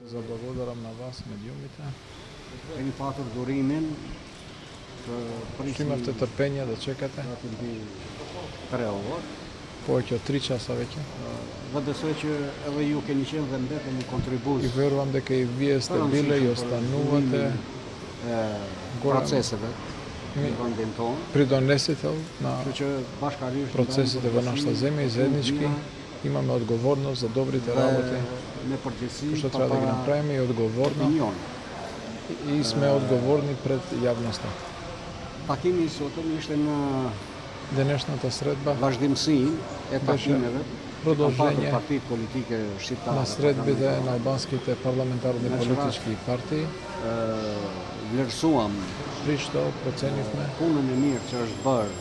Се заблагодарам на вас, медиумите, Keni patur durimin të што prisni имавте трпение да чекате gati mbi 3 orë. повеќе од 3 часа веќе. Dhe besoj që edhe ju keni qenë dhe mbeteni kontribues И верувам дека и вие сте биле и останувате proceseve në ми- vendin tonë. придонесител на Kështu që bashkarisht процесите во нашата земја и заеднички имаме одговорност за добрите работи me përgjithësi што треба да ги направиме и одговорно opinion. и сме одговорни пред јавноста. Takimi i sotëm ishte në Денешната средба vazhdimsinë e takimeve продолжение partitë politike shqiptare. на средбите на албанските парламентарни политички партии, Vlerësuam при што проценивме punën e mirë që është bërë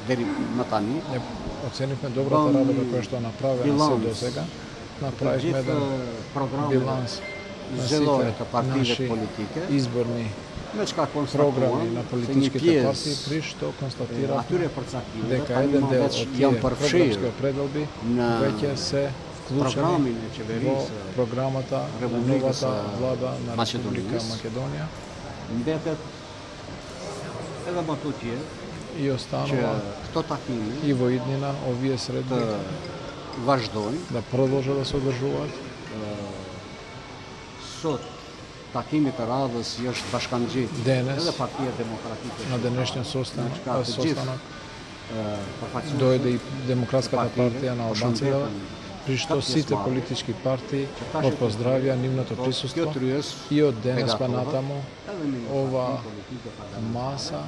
deri më tani. не оценивме добрата работа која што направена се до сега. Направивме Gjithë еден programet биланс на zgjedhore сите të partive наши politike, изборни me çka програми konstatuam на se një политичките партии, pjesë при што e констатиравме atyre përcaktimeve дека tani еден më дел veç од тие janë програмски përfshirë определби në веќе се вклучени programin e во qeverisë програмата на Републикës новата влада на Македонија. Република Македонија mbetet edhe më tutje и që останува këto takime и во иднина овие të средби vazhdojnë. да продолжат да се одржуваат. Sot takimi të radhës i është bashkangjitur Денес, edhe Partia Demokratike на денешниот состанок, përfaqësuese дојде и Демократската партије, партија на албанците, при што сите политички партии го поздравија нивното kjo присуство tryes и од денес па begatova, натаму edhe me ова politike parlamentarë, маса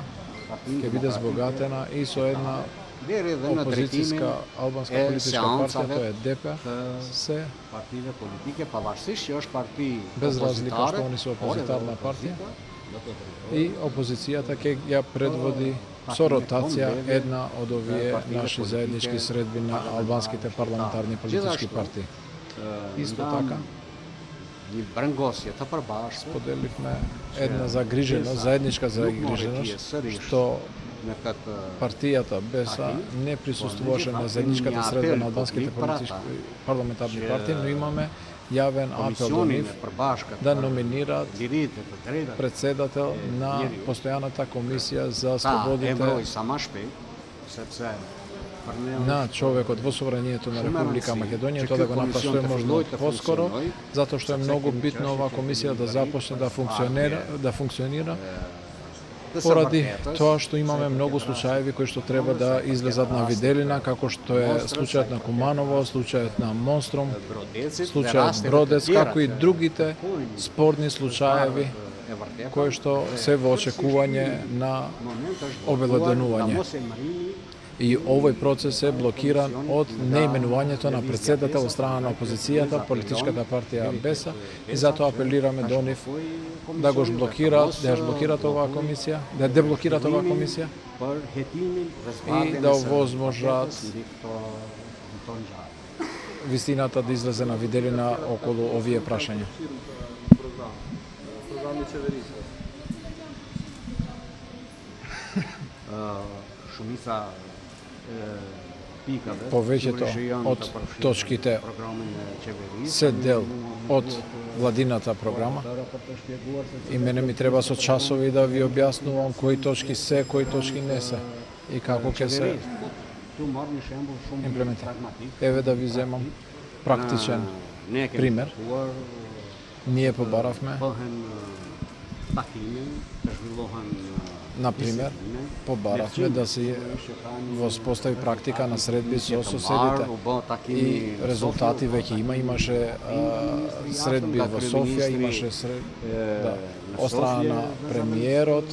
Partinë ќе биде Demokratike, збогатена и со една deri edhe në drejtimin опозицијска албанска e политичка партија, seancave тоа е ДП, të се partive politike, pavarësisht që është parti без разлика opozitare, што они се опозитарна por партија edhe и опозицијата ќе ја предводи со ротација една од овие наши заеднички средби на албанските парламентарни политички партии. Исто така, një brengosje të përbashkët поделивме една загриженост, заедничка загриженост, што në këtë партијата БЕСА не присуствуваше на заедничката средба на албанските политички парламентарни партии, но имаме јавен апел до komisionin нив e përbashkët да номинираат liritë të drejtat председател на постојаната комисија за ta слободите emëroj sa më shpejt, sepse për ne на човекот во собранието на Република Македонија, тоа да го направи што е можно поскоро, затоа што е многу битно оваа комисија да започне да функционира, поради тоа што имаме многу случаеви кои што треба да излезат на виделина, како што е случајот на Куманово, случајот на Монструм, случајот Бродец, како и другите спорни случаеви кои што се во очекување на обелоденување. И овој процес е блокиран од неименувањето на председател од страна на опозицијата, политичката партија БЕСА, и затоа апелираме до нив да го блокираат, да ја блокираат оваа комисија, да ја деблокираат оваа комисија për hetimin и да овозможат вистината да излезе на виделина околу овие прашања. Програми qeverisë. Shumica pikave Повеќето од точките programin e qeverisë се дел од владината програма и мене ми треба со часови да ви објаснувам кои точки се, кои точки не се и како ќе се Tu marr një shembull shumë имплементира. pragmatik. Еве да ви земам практичен Ne kemi пример. kuptuar, Ние побаравме, bëhen takime, të zhvillohen например, побаравме да се воспостави практика на средби со соседите. u bë takimi И резултати веќе имаше средби во Софија, имаше од страна на премиерот,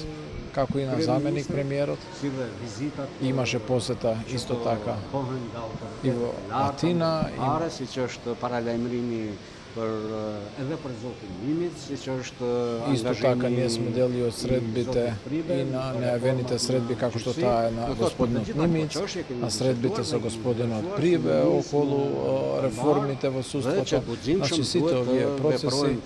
како и на заменик премиерот, si dhe vizitat имаше посета исто така bëhen nga autoritetet и во Атина, kombëtare, siç është paralajmërimi edhe për zotin Mimic, siç është исто така ние сме дели од средбите и на нејавените средби како што таа е на господинот Нимиц, на средбите со господинот Прибе околу реформите во судството. Значи сите овие процеси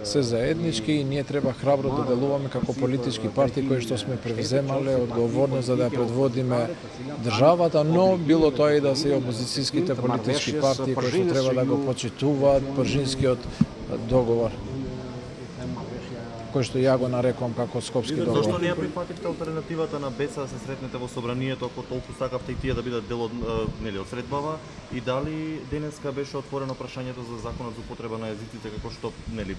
се заеднички и ние треба храбро да делуваме како политички партии кои што сме превземале одговорност за да ја предводиме државата, но било тоа и да се и опозицијските политички партии кои што треба да го почитаме зачитуваат Пржинскиот договор, кој што ја го нарекувам како Скопски Зошто договор. не ја прифативте алтернативата на Беца да се сретнете во собранието, ако толку сакавте и тие да бидат дел од нели од средбава, и дали денеска беше отворено прашањето за законот за употреба на јазиците како што нели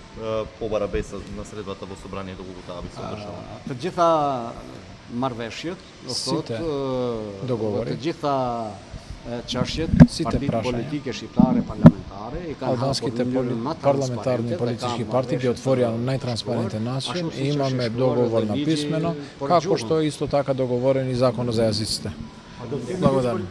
побара Беца на средбата во собранието кога таа би се одржала? Të gjitha marrëveshjet, do Site thotë, dogovori. të gjitha çështjet, Site partitë prashanja. politike shqiptare parlamentare i kanë Албанските hapur në mënyrën më парламентарни transparente, политички dhe kanë партии ги marrëveshje отворија на të најтранспарентен начин ashtu и siç имаме është shkruar договор edhe на ligji писмено, për како gjuhën. што е исто така договорен и закон за јазиците. Благодарам.